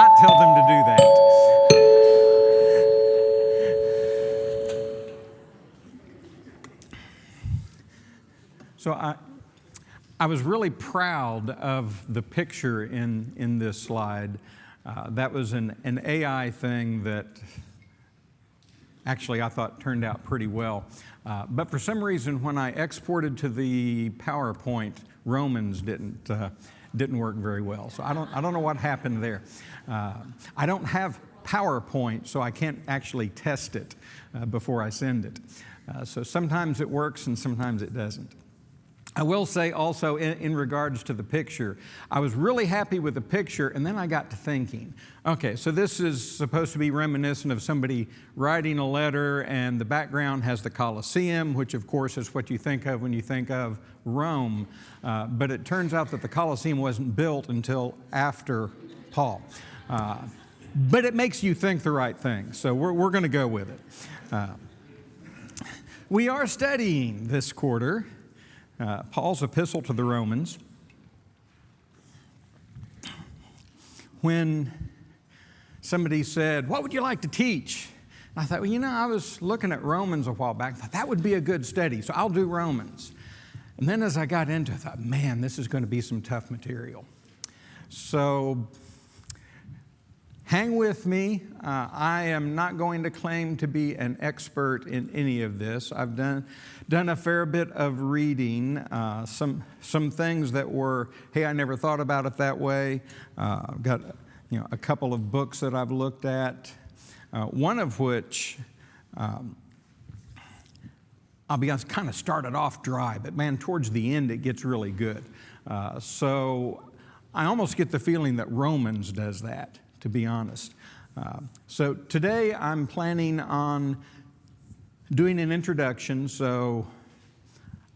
not tell them to do that. So I was really proud of the picture in this slide. That was an AI thing that actually I thought turned out pretty well. But for some reason, when I exported to the PowerPoint, Romans didn't work very well. So I don't know what happened there. I don't have PowerPoint, so I can't actually test it before I send it. So sometimes it works and sometimes it doesn't. I will say also in regards to the picture, I was really happy with the picture, and then I got to thinking, okay, so this is supposed to be reminiscent of somebody writing a letter, and the background has the Colosseum, which of course is what you think of when you think of Rome, but it turns out that the Colosseum wasn't built until after Paul. But it makes you think the right thing, so we're going to go with it. We are studying this quarter Paul's epistle to the Romans. When somebody said, "What would you like to teach?" I thought, well, I was looking at Romans a while back. I thought that would be a good study, so I'll do Romans. And then as I got into it, I thought, man, this is going to be some tough material. So hang with me. I am not going to claim to be an expert in any of this. I've done a fair bit of reading, some things that were, hey, I never thought about it that way. I've got a couple of books that I've looked at, one of which, I'll be honest, kind of started off dry, but man, towards the end it gets really good. So I almost get the feeling that Romans does that, to be honest. So today I'm planning on doing an introduction, so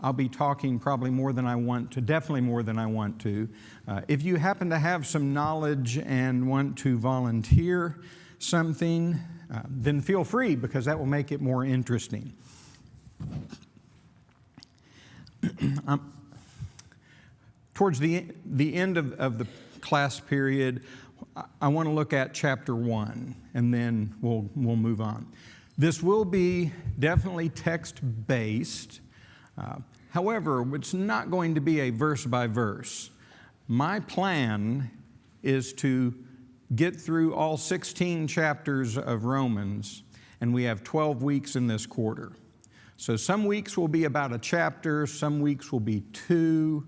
I'll be talking probably more than I want to, definitely more than I want to. If you happen to have some knowledge and want to volunteer something, then feel free, because that will make it more interesting. Towards the end of the class period, I want to look at chapter 1, and then we'll move on. This will be definitely text-based. However, it's not going to be a verse-by-verse. My plan is to get through all 16 chapters of Romans, and we have 12 weeks in this quarter. So some weeks will be about a chapter, some weeks will be 2,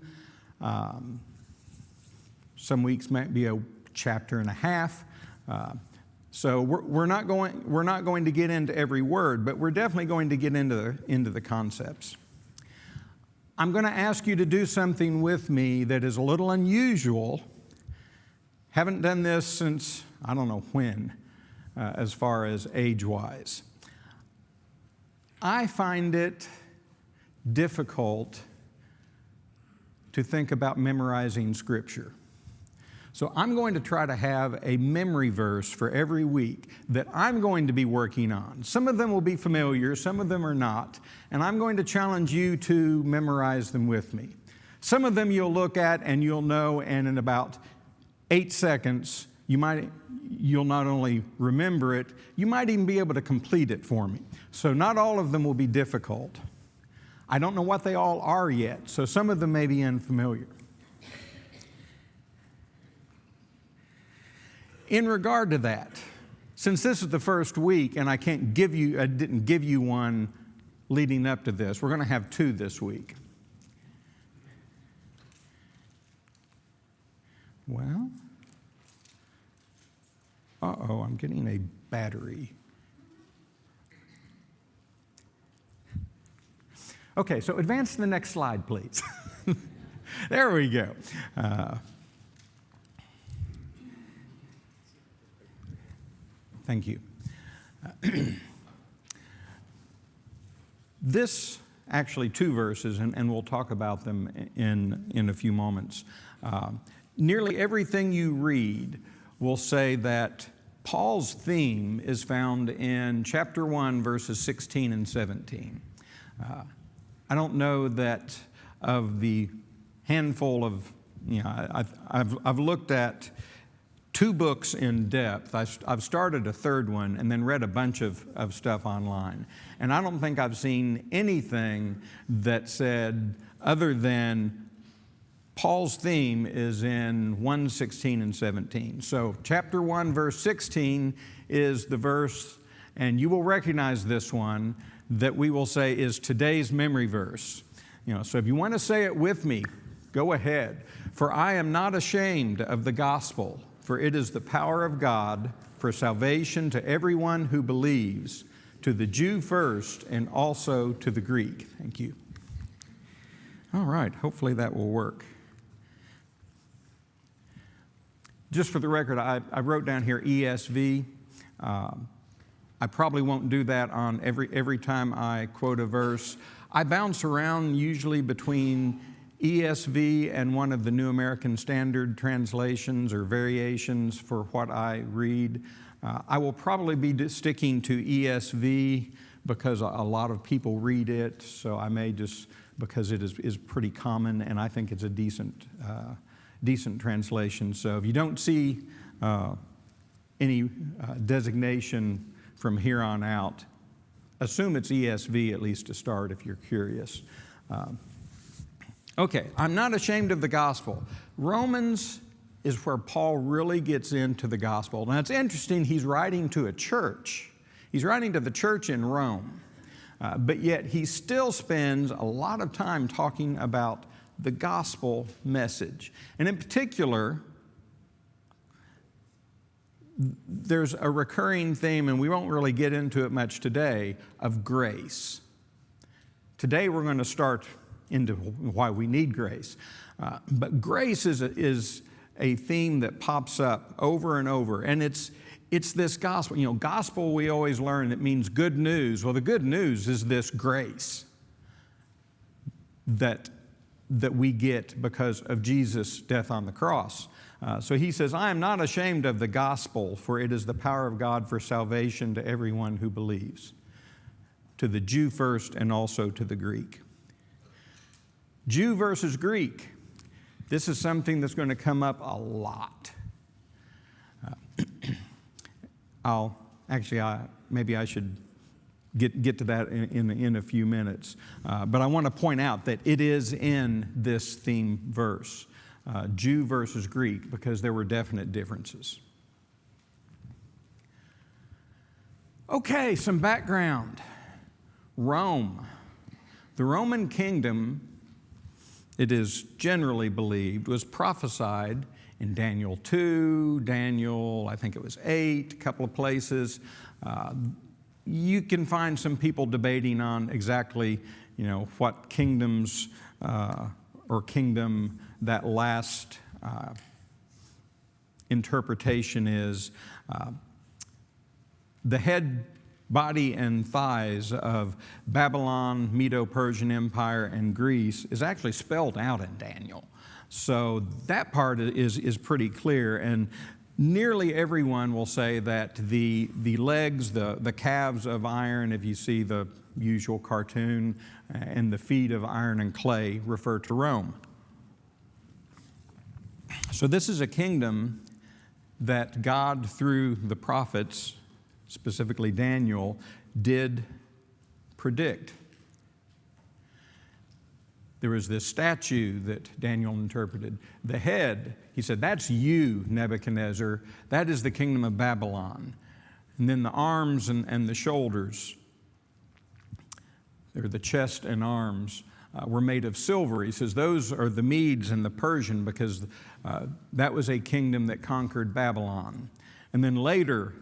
some weeks might be a chapter and a half. So we're not going to get into every word, but we're definitely going to get into the concepts. I'm going to ask you to do something with me that is a little unusual. Haven't done this since I don't know when, as far as age-wise. I find it difficult to think about memorizing Scripture. So I'm going to try to have a memory verse for every week that I'm going to be working on. Some of them will be familiar, some of them are not, and I'm going to challenge you to memorize them with me. Some of them you'll look at and you'll know, and in about 8 seconds, you'll not only remember it, you might even be able to complete it for me. So not all of them will be difficult. I don't know what they all are yet, so some of them may be unfamiliar. In regard to that, since this is the first week and I didn't give you one leading up to this, we're going to have 2 this week. Well, I'm getting a battery. Okay, so advance to the next slide, please. There we go. Thank you. This, actually 2 verses, and we'll talk about them in a few moments. Nearly everything you read will say that Paul's theme is found in chapter 1, verses 16 and 17. I don't know that of the handful of, I've looked at 2 books in depth. I've started a third one and then read a bunch of stuff online. And I don't think I've seen anything that said, other than Paul's theme is in 1:16 and 17. So chapter 1, verse 16 is the verse, and you will recognize this one, that we will say is today's memory verse. So if you want to say it with me, go ahead. For I am not ashamed of the gospel, for it is the power of God for salvation to everyone who believes, to the Jew first and also to the Greek. Thank you. All right, hopefully that will work. Just for the record, I wrote down here ESV. I probably won't do that on every time I quote a verse. I bounce around usually between ESV and one of the New American Standard translations or variations for what I read. I will probably be sticking to ESV because a lot of people read it, so I may just, because it is pretty common and I think it's a decent translation. So if you don't see any designation from here on out, assume it's ESV at least to start if you're curious. Okay, I'm not ashamed of the gospel. Romans is where Paul really gets into the gospel. Now it's interesting, he's writing to a church. He's writing to the church in Rome, but yet he still spends a lot of time talking about the gospel message. And in particular, there's a recurring theme, and we won't really get into it much today, of grace. Today we're going to start into why we need grace. But grace is a theme that pops up over and over, and it's this gospel. Gospel we always learn, it means good news. Well, the good news is this grace that we get because of Jesus' death on the cross. So he says, I am not ashamed of the gospel, for it is the power of God for salvation to everyone who believes, to the Jew first and also to the Greek. Jew versus Greek. This is something that's going to come up a lot. Maybe I should get to that in a few minutes. But I want to point out that it is in this theme verse, Jew versus Greek, because there were definite differences. Okay, some background. Rome. The Roman kingdom, it is generally believed, was prophesied in Daniel 2, Daniel, I think it was 8, a couple of places. You can find some people debating on exactly, what kingdoms or kingdom that last interpretation is. The head, body, and thighs of Babylon, Medo-Persian Empire, and Greece is actually spelled out in Daniel. So that part is pretty clear, and nearly everyone will say that the legs, the calves of iron, if you see the usual cartoon, and the feet of iron and clay refer to Rome. So this is a kingdom that God, through the prophets, specifically Daniel, did predict. There was this statue that Daniel interpreted. The head, he said, that's you, Nebuchadnezzar. That is the kingdom of Babylon. And then the arms and the shoulders, or the chest and arms, were made of silver. He says those are the Medes and the Persian, because that was a kingdom that conquered Babylon. And then later,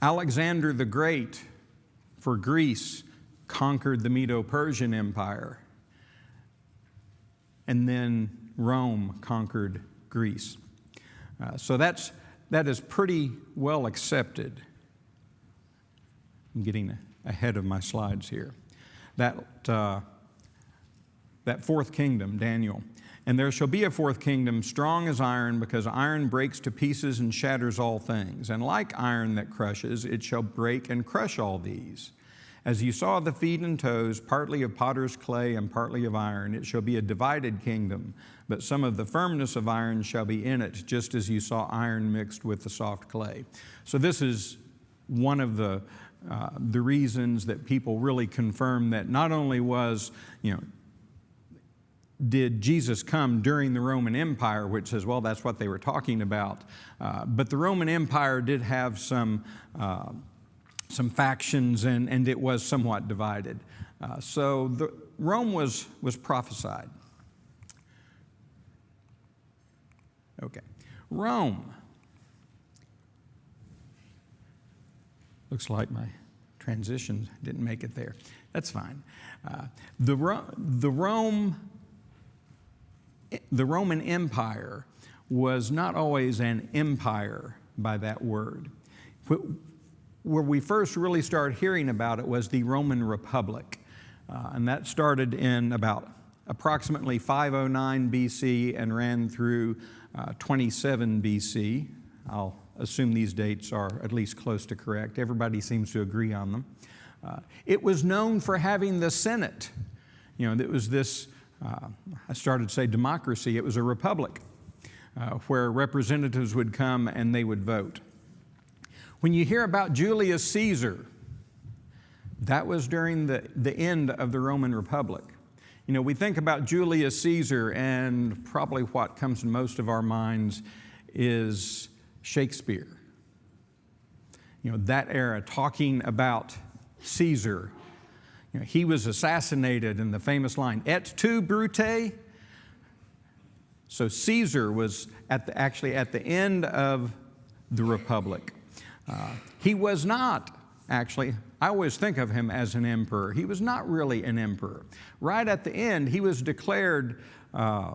Alexander the Great for Greece conquered the Medo-Persian Empire. And then Rome conquered Greece. So that is pretty well accepted. I'm getting ahead of my slides here. That fourth kingdom, Daniel. And there shall be a fourth kingdom, strong as iron, because iron breaks to pieces and shatters all things. And like iron that crushes, it shall break and crush all these. As you saw the feet and toes, partly of potter's clay and partly of iron, it shall be a divided kingdom, but some of the firmness of iron shall be in it, just as you saw iron mixed with the soft clay. So this is one of the reasons that people really confirm that not only was, did Jesus come during the Roman Empire, which says, well, that's what they were talking about, but the Roman Empire did have some factions, and it was somewhat divided. So Rome was prophesied. Okay, Rome. Looks like my transition didn't make it there. That's fine. The Roman Empire was not always an empire by that word. Where we first really started hearing about it was the Roman Republic. And that started in about approximately 509 BC and ran through 27 BC. I'll assume these dates are at least close to correct. Everybody seems to agree on them. It was known for having the Senate. It was this, I started to say democracy. It was a republic where representatives would come and they would vote. When you hear about Julius Caesar, that was during the end of the Roman Republic. We think about Julius Caesar, and probably what comes to most of our minds is Shakespeare. That era, talking about Caesar. He was assassinated in the famous line, "Et tu, Brute?" So Caesar was actually at the end of the Republic. He was not, actually, I always think of him as an emperor. He was not really an emperor. Right at the end, he was declared a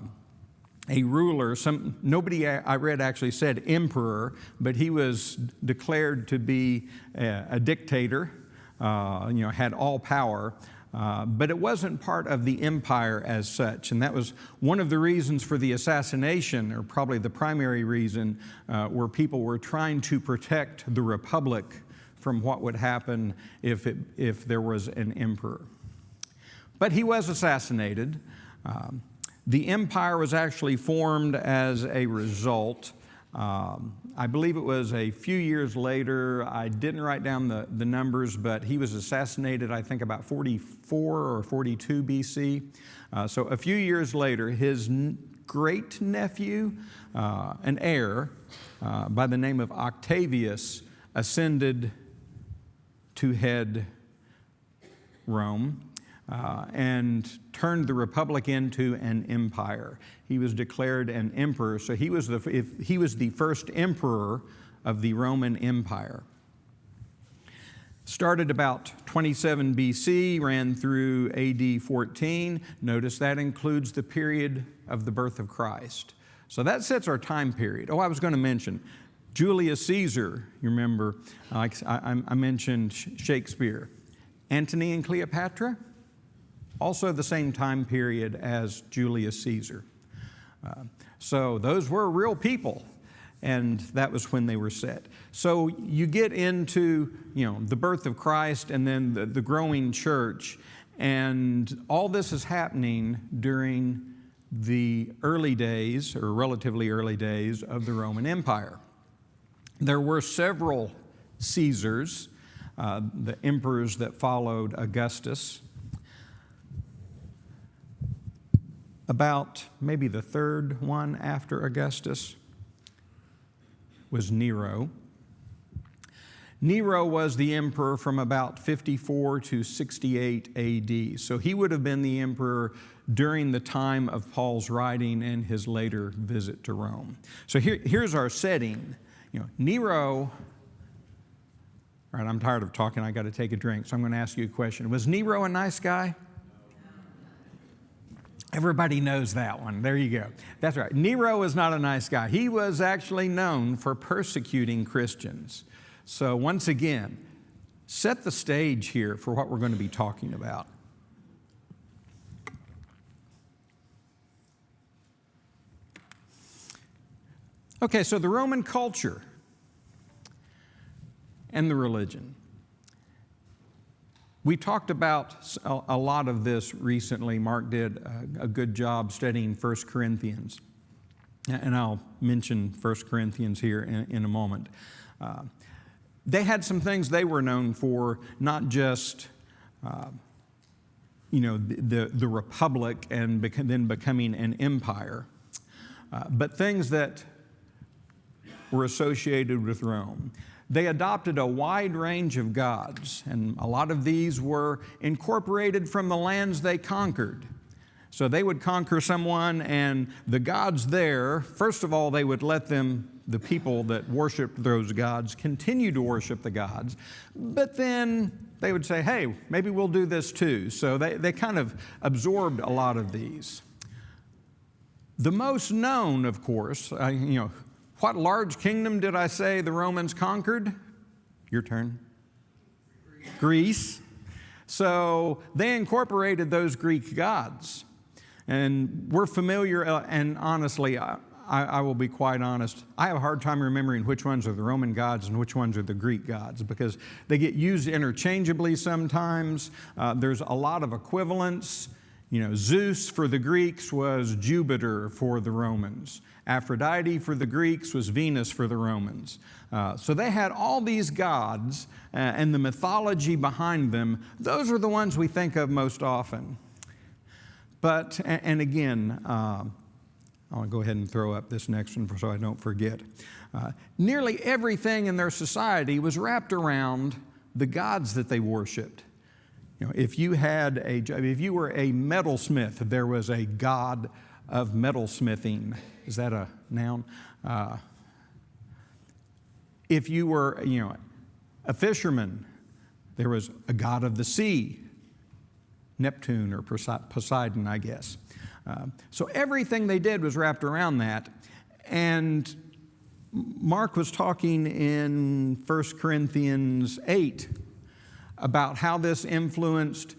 ruler. Nobody I read actually said emperor, but he was declared to be a dictator, had all power. But it wasn't part of the empire as such. And that was one of the reasons for the assassination, or probably the primary reason, where people were trying to protect the republic from what would happen if there was an emperor. But he was assassinated. The empire was actually formed as a result. I believe it was a few years later. I didn't write down the numbers, but he was assassinated, I think, about 44 or 42 BC. So a few years later, his great-nephew, an heir by the name of Octavius, ascended to head Rome and turned the republic into an empire. He was declared an emperor, so he was the first emperor of the Roman Empire. Started about 27 BC, ran through AD 14. Notice that includes the period of the birth of Christ. So that sets our time period. Oh, I was going to mention Julius Caesar. You remember, I mentioned Shakespeare. Antony and Cleopatra, also the same time period as Julius Caesar. So those were real people, and that was when they were set. So you get into, the birth of Christ and then the growing church, and all this is happening during the early days, or relatively early days, of the Roman Empire. There were several Caesars, the emperors that followed Augustus. About maybe the third one after Augustus was Nero. Nero was the emperor from about 54 to 68 AD. So he would have been the emperor during the time of Paul's writing and his later visit to Rome. So here's our setting. Nero, all right, I'm tired of talking, I got to take a drink, so I'm going to ask you a question. Was Nero a nice guy? Everybody knows that one. There you go. That's right. Nero was not a nice guy. He was actually known for persecuting Christians. So once again, set the stage here for what we're going to be talking about. Okay, so the Roman culture and the religion. We talked about a lot of this recently. Mark did a good job studying 1 Corinthians. And I'll mention 1 Corinthians here in a moment. They had some things they were known for, not just the republic and then becoming an empire, but things that were associated with Rome. They adopted a wide range of gods, and a lot of these were incorporated from the lands they conquered. So they would conquer someone, and the gods there, first of all, they would let the people that worshiped those gods, continue to worship the gods, but then they would say, hey, maybe we'll do this too. So they kind of absorbed a lot of these. The most known, of course, what large kingdom did I say the Romans conquered? Your turn. Greece. So they incorporated those Greek gods. And we're familiar, and honestly, I will be quite honest, I have a hard time remembering which ones are the Roman gods and which ones are the Greek gods because they get used interchangeably sometimes. There's a lot of equivalence. Zeus for the Greeks was Jupiter for the Romans. Aphrodite for the Greeks was Venus for the Romans. So they had all these gods and the mythology behind them. Those are the ones we think of most often. But, and again, I'll go ahead and throw up this next one so I don't forget. Nearly everything in their society was wrapped around the gods that they worshiped. If you were a metalsmith, there was a god of metalsmithing. Is that a noun? If you were, a fisherman, there was a god of the sea, Neptune or Poseidon, I guess. So everything they did was wrapped around that. And Mark was talking in 1 Corinthians 8 about how this influenced,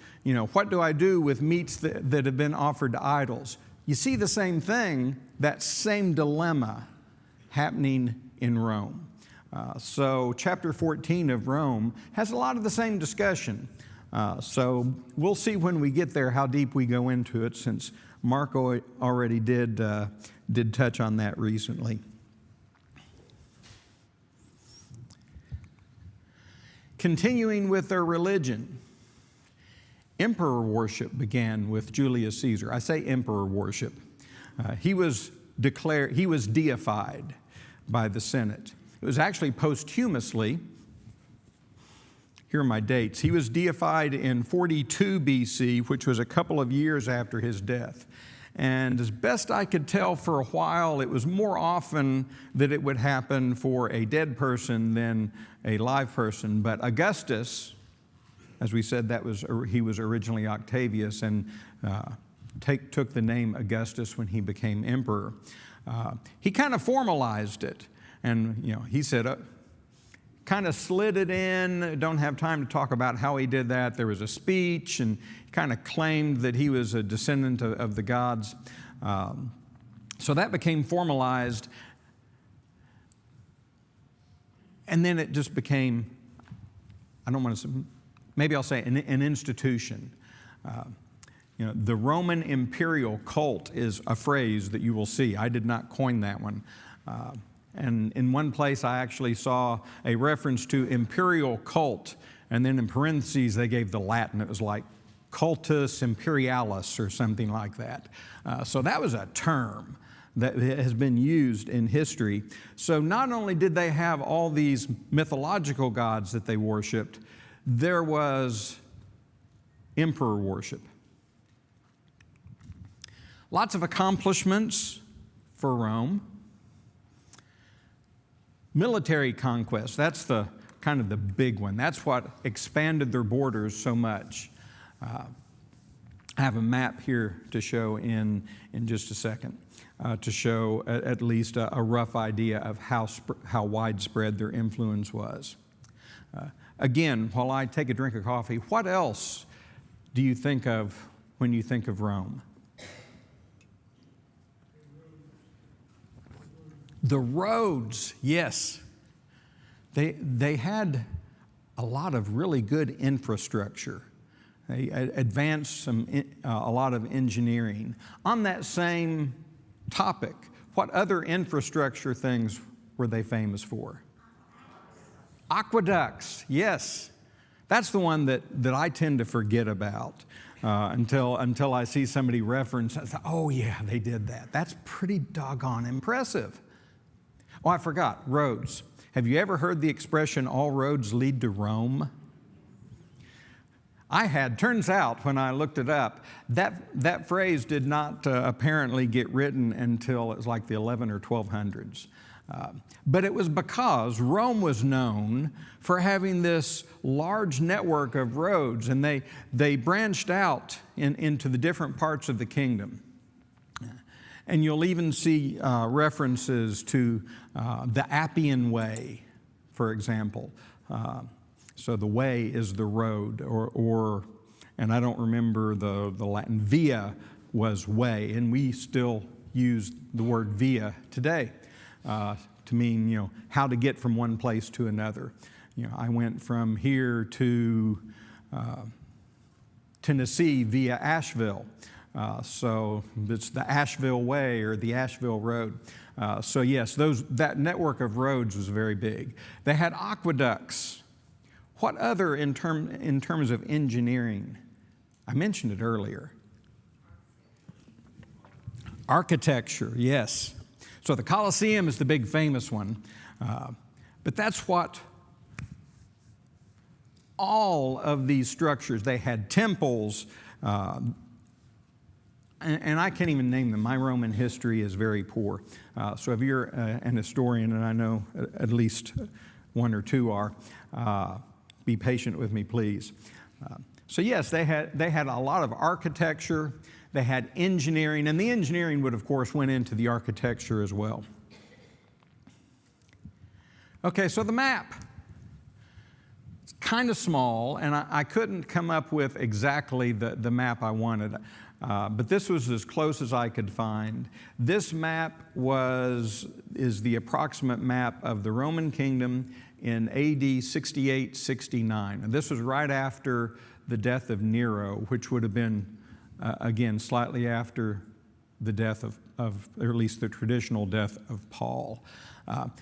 what do I do with meats that have been offered to idols? You see the same thing, that same dilemma happening in Rome. So chapter 14 of Rome has a lot of the same discussion. So we'll see when we get there how deep we go into it, since Mark already did touch on that recently. Continuing with their religion, emperor worship began with Julius Caesar. I say emperor worship. He was deified by the Senate. It was actually posthumously. Here are my dates. He was deified in 42 BC, which was a couple of years after his death. And as best I could tell for a while, it was more often that it would happen for a dead person than a live person. But Augustus, as we said, he was originally Octavius and took the name Augustus when he became emperor. He kind of formalized it. And, he said, kind of slid it in. Don't have time to talk about how he did that. There was a speech and kind of claimed that he was a descendant of the gods. So that became formalized. And then it just became, maybe I'll say an institution. The Roman imperial cult is a phrase that you will see. I did not coin that one. And in one place, I actually saw a reference to imperial cult, and then in parentheses, they gave the Latin. It was like cultus imperialis or something like that. So that was a term that has been used in history. So not only did they have all these mythological gods that they worshiped, there was emperor worship. Lots of accomplishments for Rome. Military conquest, that's the kind of the big one. That's what expanded their borders so much. I have a map here to show in just a second to show at least a rough idea of how widespread their influence was. Again, while I take a drink of coffee, what else do you think of when you think of Rome? The roads, yes. They had a lot of really good infrastructure. They advanced a lot of engineering. On that same topic, what other infrastructure things were they famous for? Aqueducts, yes. That's the one that I tend to forget about until I see somebody reference. I say, oh yeah, they did that. That's pretty doggone impressive. Oh, I forgot, roads. Have you ever heard the expression, all roads lead to Rome? I had. Turns out, when I looked it up, that phrase did not apparently get written until it was like the 11 or 1200s. But it was because Rome was known for having this large network of roads, and they branched out into the different parts of the kingdom. And you'll even see references to the Appian Way, for example. So the way is the road, or and I don't remember the Latin. Via was way, and we still use the word via today to mean, how to get from one place to another. I went from here to Tennessee via Asheville. So it's the Asheville Way or the Asheville Road. So yes, that network of roads was very big. They had aqueducts. What other in terms of engineering? I mentioned it earlier. Architecture, yes. So the Colosseum is the big famous one. But that's what all of these structures, they had temples, and I can't even name them. My Roman history is very poor. So if you're an historian, and I know at least one or two are, be patient with me, please. So yes, they had a lot of architecture. They had engineering, and the engineering would, of course, went into the architecture as well. Okay, so the map. It's kind of small, and I couldn't come up with exactly the map I wanted, but this was as close as I could find. This map is the approximate map of the Roman kingdom in AD 68-69. And this was right after the death of Nero, which would have been, again, slightly after the death of, or at least the traditional death of Paul.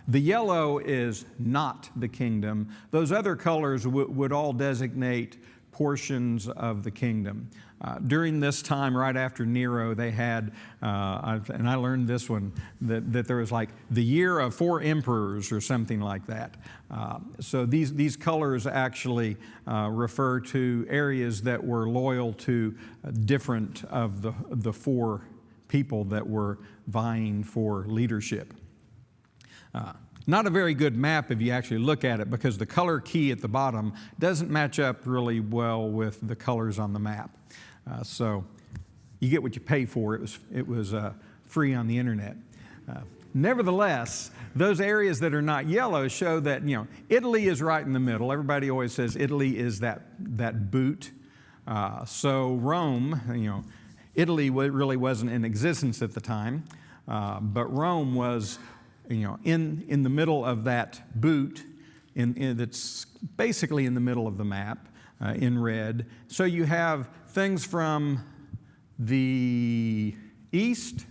The yellow is not the kingdom. Those other colors would all designate portions of the kingdom. During this time, right after Nero, they had, and I learned this one, that there was like the year of 4 emperors or something like that. So these colors actually refer to areas that were loyal to different of the 4 people that were vying for leadership. Not a very good map if you actually look at it, because the color key at the bottom doesn't match up really well with the colors on the map. So you get what you pay for. It was free on the internet. Nevertheless, those areas that are not yellow show that Italy is right in the middle. Everybody always says Italy is that boot. So Rome, Italy really wasn't in existence at the time, but Rome was in the middle of that boot, that's basically in the middle of the map, in red. So you have things from the east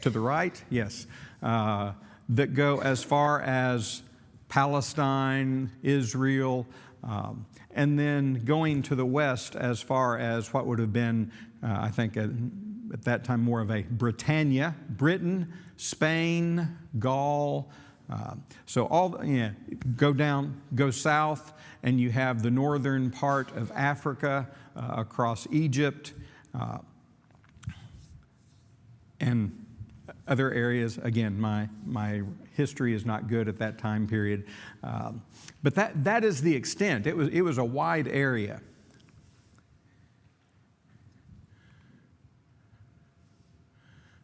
to the right, yes, that go as far as Palestine, Israel, and then going to the west as far as what would have been, I think, at that time more of a Britannia, Britain, Spain, Gaul. So go south, and you have the northern part of Africa across Egypt, and other areas. Again, my history is not good at that time period, but that is the extent. It was a wide area.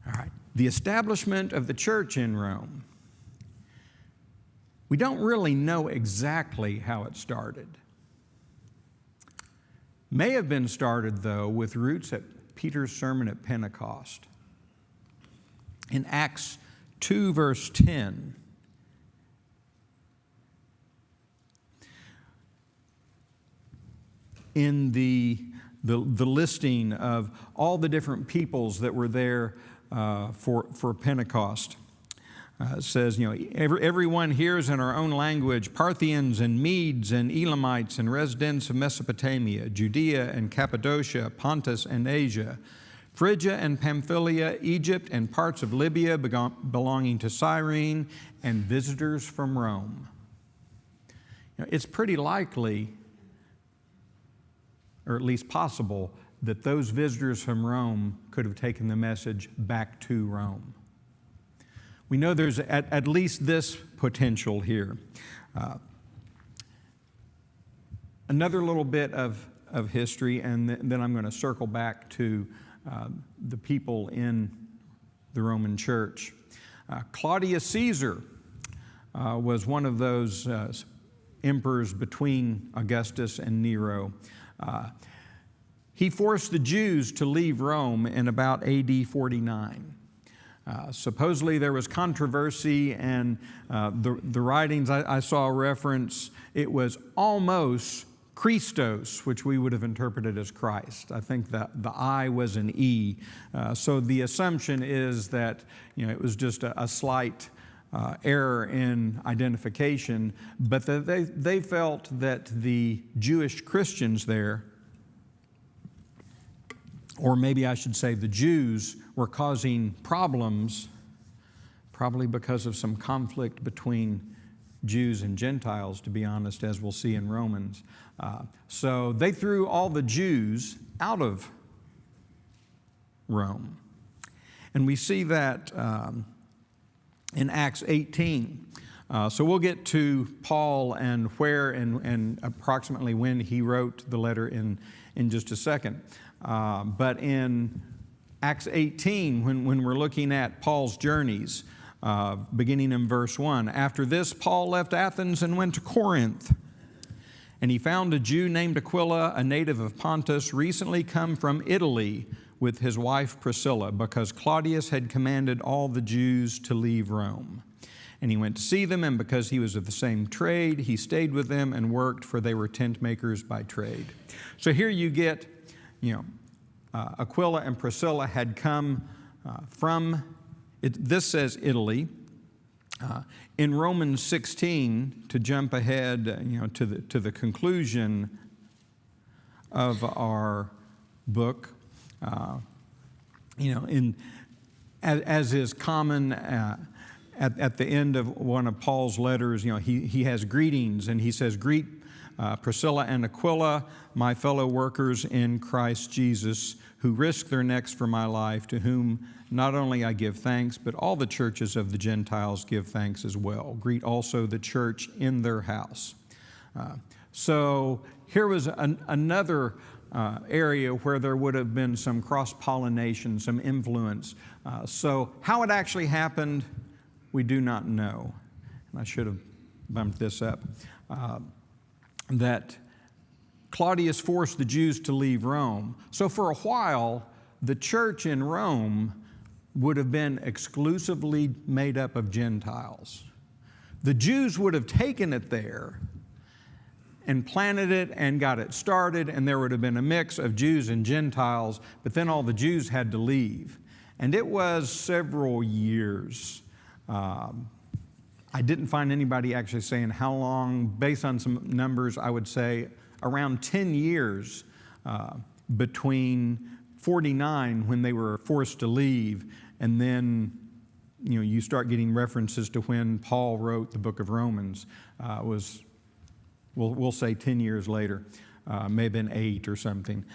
All right. The establishment of the church in Rome. We don't really know exactly how it started. May have been started, though, with roots at Peter's sermon at Pentecost. In Acts 2, verse 10, in the listing of all the different peoples that were there for Pentecost. It says, everyone hears in our own language, Parthians and Medes and Elamites and residents of Mesopotamia, Judea and Cappadocia, Pontus and Asia, Phrygia and Pamphylia, Egypt and parts of Libya belonging to Cyrene, and visitors from Rome. It's pretty likely, or at least possible, that those visitors from Rome could have taken the message back to Rome. We know there's at least this potential here. Another little bit of history, and then I'm going to circle back to the people in the Roman Church. Claudius Caesar was one of those emperors between Augustus and Nero. He forced the Jews to leave Rome in about AD 49. Supposedly there was controversy, and the writings I saw reference, it was almost Christos, which we would have interpreted as Christ. I think that the I was an E. So the assumption is that it was just a slight error in identification, but they felt that the Jewish Christians there, or maybe I should say the Jews, were causing problems, probably because of some conflict between Jews and Gentiles, to be honest, as we'll see in Romans. So they threw all the Jews out of Rome. And we see that in Acts 18. So we'll get to Paul and where and approximately when he wrote the letter in just a second. But in Acts 18, when we're looking at Paul's journeys, beginning in verse 1, after this, Paul left Athens and went to Corinth. And he found a Jew named Aquila, a native of Pontus, recently come from Italy with his wife Priscilla, because Claudius had commanded all the Jews to leave Rome. And he went to see them, and because he was of the same trade, he stayed with them and worked, for they were tent makers by trade. So here you get, Aquila and Priscilla had come from, this says Italy. In Romans 16, to jump ahead, to the conclusion of our book, as is common at the end of one of Paul's letters, he has greetings, and he says, "Greet Priscilla and Aquila, my fellow workers in Christ Jesus, who risked their necks for my life, to whom not only I give thanks, but all the churches of the Gentiles give thanks as well. Greet also the church in their house." So here was another area where there would have been some cross-pollination, some influence. So how it actually happened, we do not know. And I should have bumped this up. That Claudius forced the Jews to leave Rome. So for a while, the church in Rome would have been exclusively made up of Gentiles. The Jews would have taken it there and planted it and got it started, and there would have been a mix of Jews and Gentiles, but then all the Jews had to leave. And it was several years. I didn't find anybody actually saying how long. Based on some numbers, I would say around 10 years between 49, when they were forced to leave, and then you start getting references to when Paul wrote the book of Romans. We'll say 10 years later, may have been 8 or something.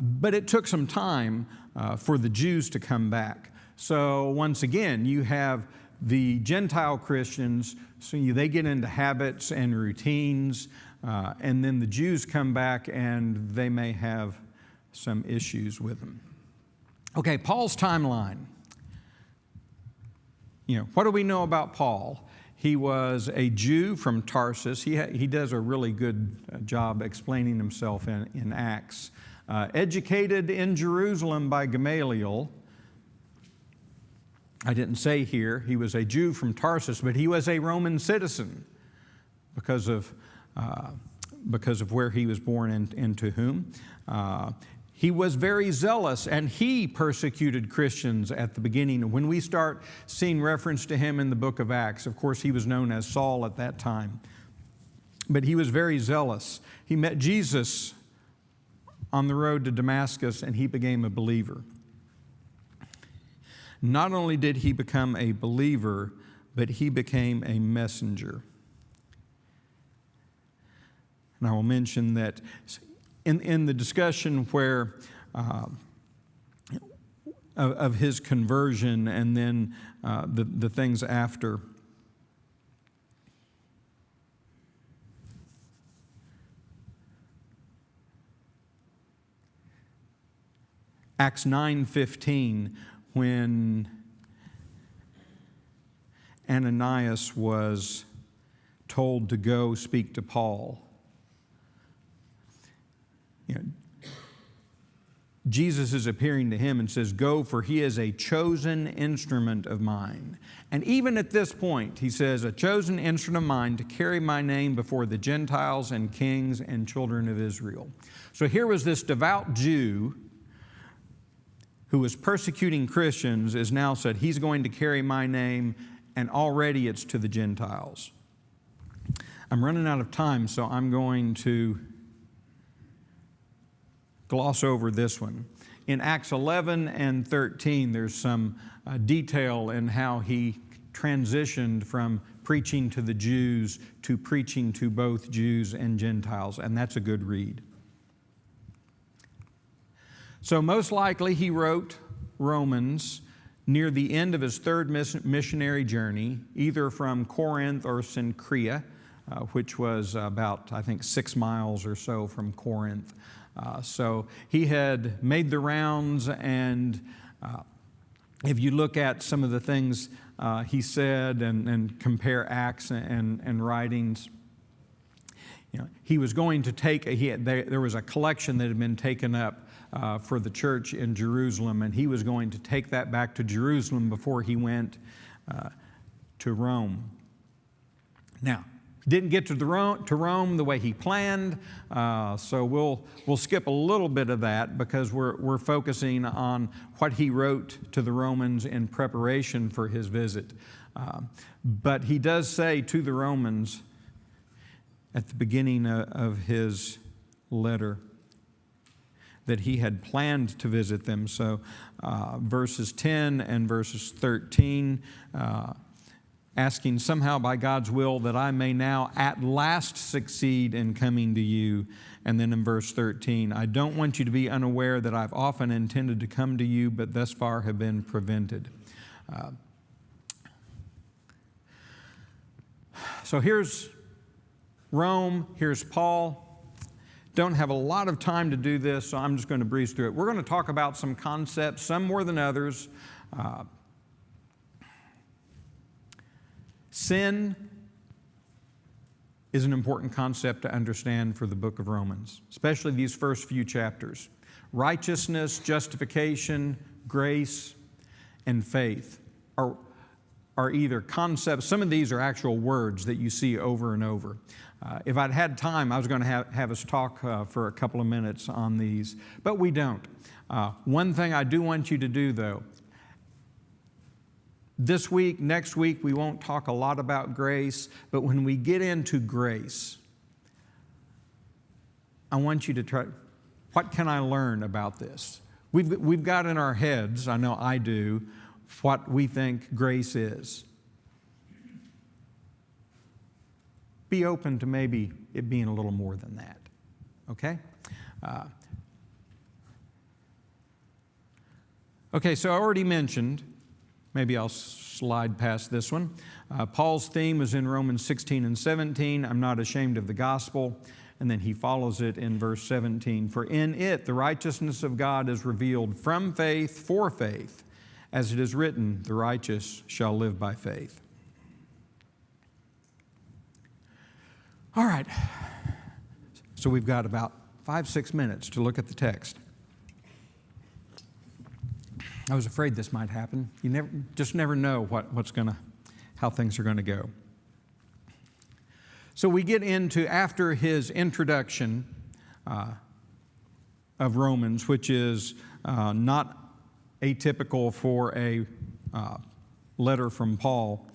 But it took some time for the Jews to come back. So once again, you have the Gentile Christians, so they get into habits and routines, and then the Jews come back and they may have some issues with them. Okay, Paul's timeline. What do we know about Paul? He was a Jew from Tarsus. He does a really good job explaining himself in Acts. Educated in Jerusalem by Gamaliel. I didn't say here he was a Jew from Tarsus, but he was a Roman citizen because of because of where he was born and to whom. He was very zealous, and he persecuted Christians at the beginning. When we start seeing reference to him in the book of Acts, of course, he was known as Saul at that time. But he was very zealous. He met Jesus on the road to Damascus, and he became a believer. Not only did he become a believer, but he became a messenger. And I will mention that in the discussion where of his conversion and then the things after, Acts 9:15, when Ananias was told to go speak to Paul, Jesus is appearing to him and says, "Go, for he is a chosen instrument of mine." And even at this point, he says, "A chosen instrument of mine to carry my name before the Gentiles and kings and children of Israel." So here was this devout Jew who was persecuting Christians, is now said, he's going to carry my name, and already it's to the Gentiles. I'm running out of time, so I'm going to gloss over this one. In Acts 11 and 13, there's some detail in how he transitioned from preaching to the Jews to preaching to both Jews and Gentiles, and that's a good read. So most likely he wrote Romans near the end of his third missionary journey, either from Corinth or Cenchrea, which was about, I think, 6 miles or so from Corinth. So he had made the rounds, and if you look at some of the things he said and compare Acts and writings, he was going to take, there was a collection that had been taken up for the church in Jerusalem, and he was going to take that back to Jerusalem before he went to Rome. Now, didn't get to Rome the way he planned, so we'll skip a little bit of that because we're focusing on what he wrote to the Romans in preparation for his visit. But he does say to the Romans at the beginning of his letter that he had planned to visit them. So verses 10 and verses 13, asking somehow by God's will that I may now at last succeed in coming to you. And then in verse 13, I don't want you to be unaware that I've often intended to come to you, but thus far have been prevented. So here's Rome, here's Paul. Don't have a lot of time to do this, so I'm just going to breeze through it. We're going to talk about some concepts, some more than others. Sin is an important concept to understand for the book of Romans, especially these first few chapters. Righteousness, justification, grace, and faith are either concepts. Some of these are actual words that you see over and over. If I'd had time, I was going to have us talk for a couple of minutes on these, but we don't. One thing I do want you to do, though, this week, next week, we won't talk a lot about grace, but when we get into grace, I want you to try, what can I learn about this? We've got in our heads, I know I do, what we think grace is. Be open to maybe it being a little more than that, okay? Okay, so I already mentioned, maybe I'll slide past this one. Paul's theme is in Romans 16 and 17, I'm not ashamed of the gospel. And then he follows it in verse 17. For in it the righteousness of God is revealed from faith for faith. As it is written, the righteous shall live by faith. All right. So we've got about 5-6 minutes to look at the text. I was afraid this might happen. You never know how things are going to go. So we get into, after his introduction of Romans, which is not atypical for a letter from Paul,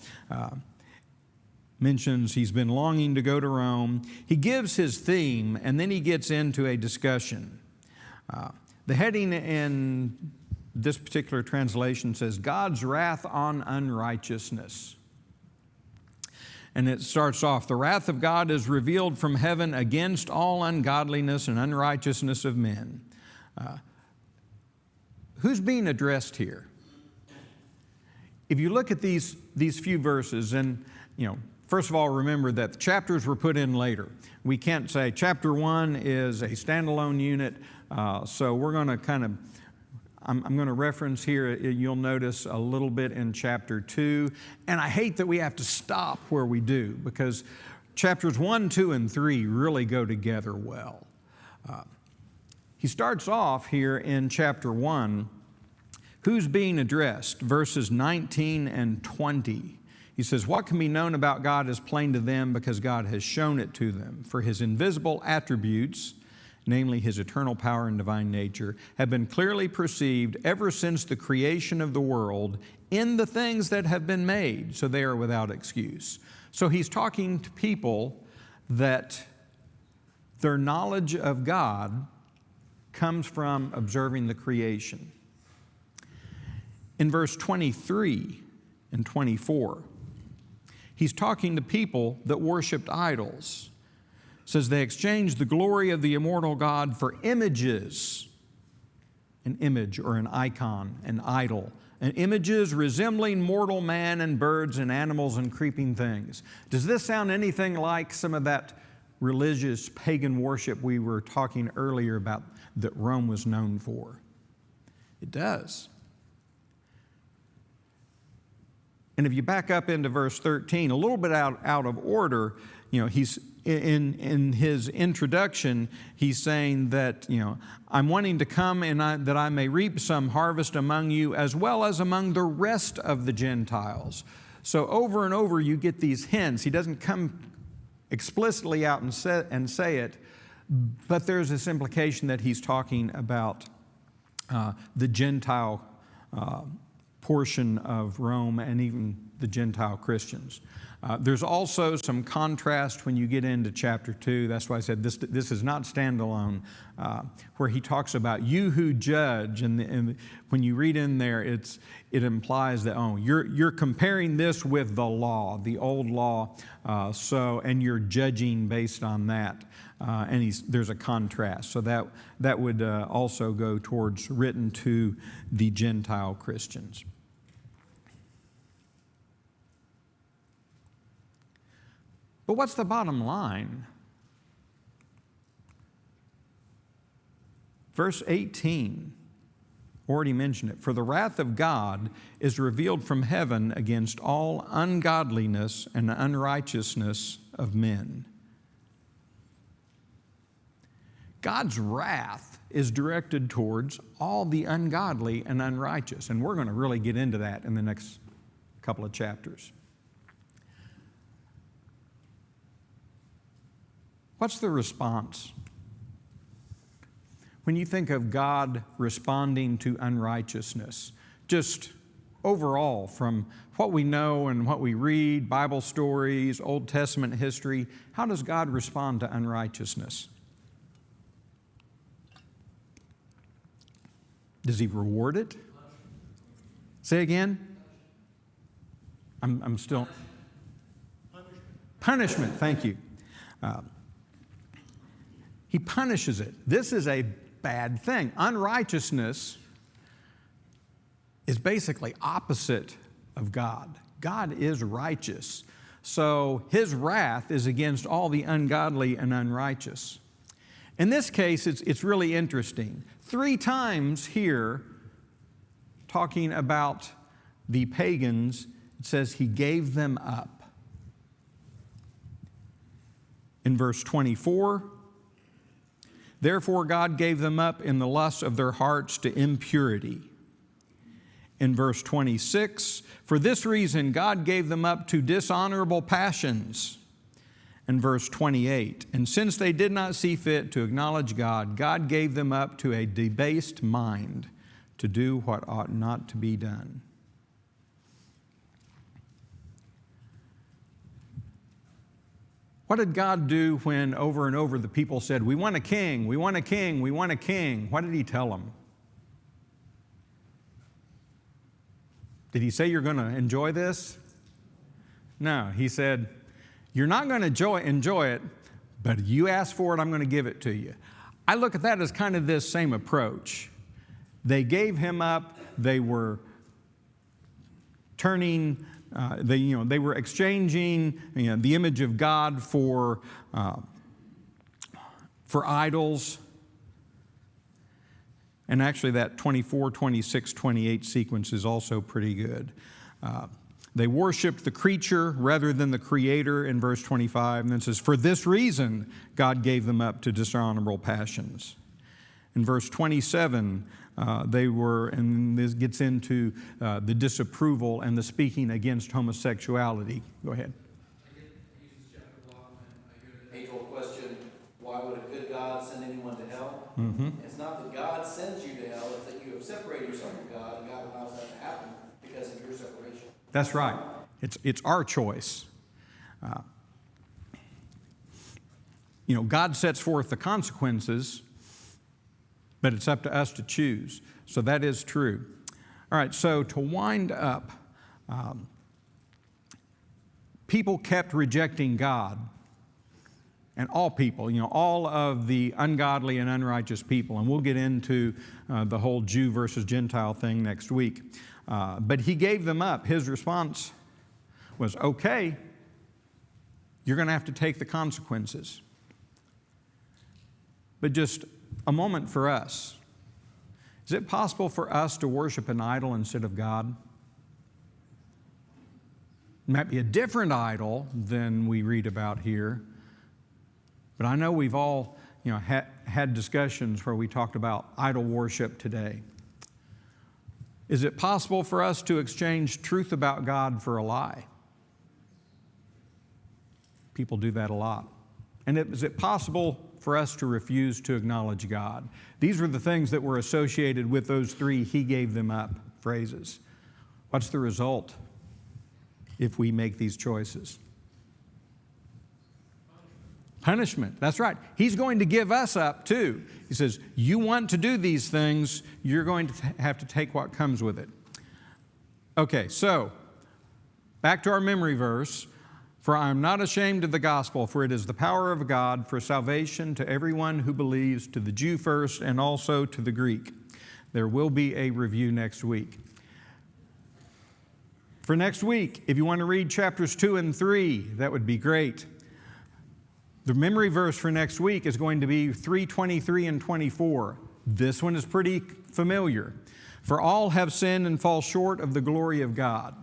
mentions he's been longing to go to Rome. He gives his theme, and then he gets into a discussion. The heading in this particular translation says, God's wrath on unrighteousness. And it starts off, the wrath of God is revealed from heaven against all ungodliness and unrighteousness of men. Who's being addressed here? If you look at these few verses, and first of all, remember that the chapters were put in later. We can't say chapter 1 is a standalone unit, so we're going to I'm going to reference here, you'll notice a little bit in chapter 2, and I hate that we have to stop where we do, because chapters 1, 2, and 3 really go together well. He starts off here in chapter 1, who's being addressed? Verses 19 and 20. He says, what can be known about God is plain to them because God has shown it to them. For his invisible attributes, namely his eternal power and divine nature, have been clearly perceived ever since the creation of the world in the things that have been made, so they are without excuse. So he's talking to people that their knowledge of God comes from observing the creation. In verse 23 and 24, he's talking to people that worshiped idols. It says they exchanged the glory of the immortal God for images, an image or an icon, an idol, and images resembling mortal man and birds and animals and creeping things. Does this sound anything like some of that religious pagan worship we were talking earlier about that Rome was known for? It does. And if you back up into verse 13, a little bit out of order, he's in his introduction, he's saying that, I'm wanting to come and that I may reap some harvest among you as well as among the rest of the Gentiles. So over and over you get these hints. He doesn't come explicitly out and say it, but there's this implication that he's talking about the Gentile portion of Rome and even the Gentile Christians. There's also some contrast when you get into chapter 2. That's why I said this is not standalone, where he talks about you who judge. And when you read in there, it implies that, you're comparing this with the law, the old law, and you're judging based on that. And there's a contrast. So that would also go towards written to the Gentile Christians. But what's the bottom line? Verse 18, already mentioned it. For the wrath of God is revealed from heaven against all ungodliness and unrighteousness of men. God's wrath is directed towards all the ungodly and unrighteous. And we're going to really get into that in the next couple of chapters. What's the response? When you think of God responding to unrighteousness, just overall from what we know and what we read, Bible stories, Old Testament history, how does God respond to unrighteousness? Does he reward it? Say again? I'm still... Punishment, thank you. He punishes it. This is a bad thing. Unrighteousness is basically opposite of God. God is righteous. So his wrath is against all the ungodly and unrighteous. In this case, it's really interesting. 3 times here, talking about the pagans, it says he gave them up. In verse 24, therefore God gave them up in the lust of their hearts to impurity. In verse 26, for this reason God gave them up to dishonorable passions. and verse 28. And since they did not see fit to acknowledge God, God gave them up to a debased mind to do what ought not to be done. What did God do when over and over the people said, "We want a king, we want a king, we want a king"? What did he tell them? Did he say, "You're going to enjoy this"? No, he said, "You're not going to enjoy it, but you ask for it, I'm going to give it to you." I look at that as kind of this same approach. They gave him up. They were turning, they were exchanging the image of God for idols. And actually that 24, 26, 28 sequence is also pretty good. They worshiped the creature rather than the Creator in verse 25. And then it says, "For this reason God gave them up to dishonorable passions." In verse 27, and this gets into the disapproval and the speaking against homosexuality. Go ahead. Age-old question, why would a good God send anyone to hell? Mm-hmm. It's not that God sends you to hell, it's that you have separated yourself from God, and God allows that to happen because of your separation. That's right. It's our choice. God sets forth the consequences, but it's up to us to choose. So that is true. All right, so to wind up, people kept rejecting God, and all people, all of the ungodly and unrighteous people, and we'll get into the whole Jew versus Gentile thing next week. But he gave them up. His response was, "Okay, you're going to have to take the consequences." But just a moment for us. Is it possible for us to worship an idol instead of God? It might be a different idol than we read about here. But I know we've all had discussions where we talked about idol worship today. Is it possible for us to exchange truth about God for a lie? People do that a lot. And is it possible for us to refuse to acknowledge God? These were the things that were associated with those three "he gave them up" phrases. What's the result if we make these choices? Punishment. That's right. He's going to give us up too. He says, you want to do these things, you're going to have to take what comes with it. Okay, so back to our memory verse. "For I am not ashamed of the gospel, for it is the power of God for salvation to everyone who believes, to the Jew first and also to the Greek." There will be a review next week. For next week, if you want to read chapters 2 and 3, that would be great. The memory verse for next week is going to be 3:23 and 24. This one is pretty familiar. "For all have sinned and fall short of the glory of God."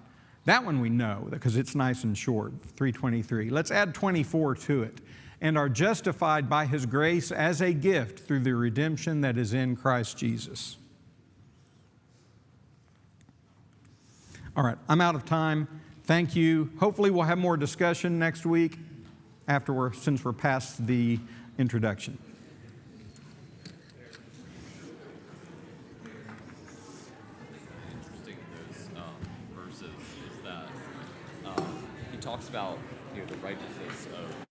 That one we know because it's nice and short, 3:23. Let's add 24 to it. "And are justified by His grace as a gift through the redemption that is in Christ Jesus." All right, I'm out of time. Thank you. Hopefully we'll have more discussion next week since we're past the introduction. Interesting in those verses is that he talks about the righteousness of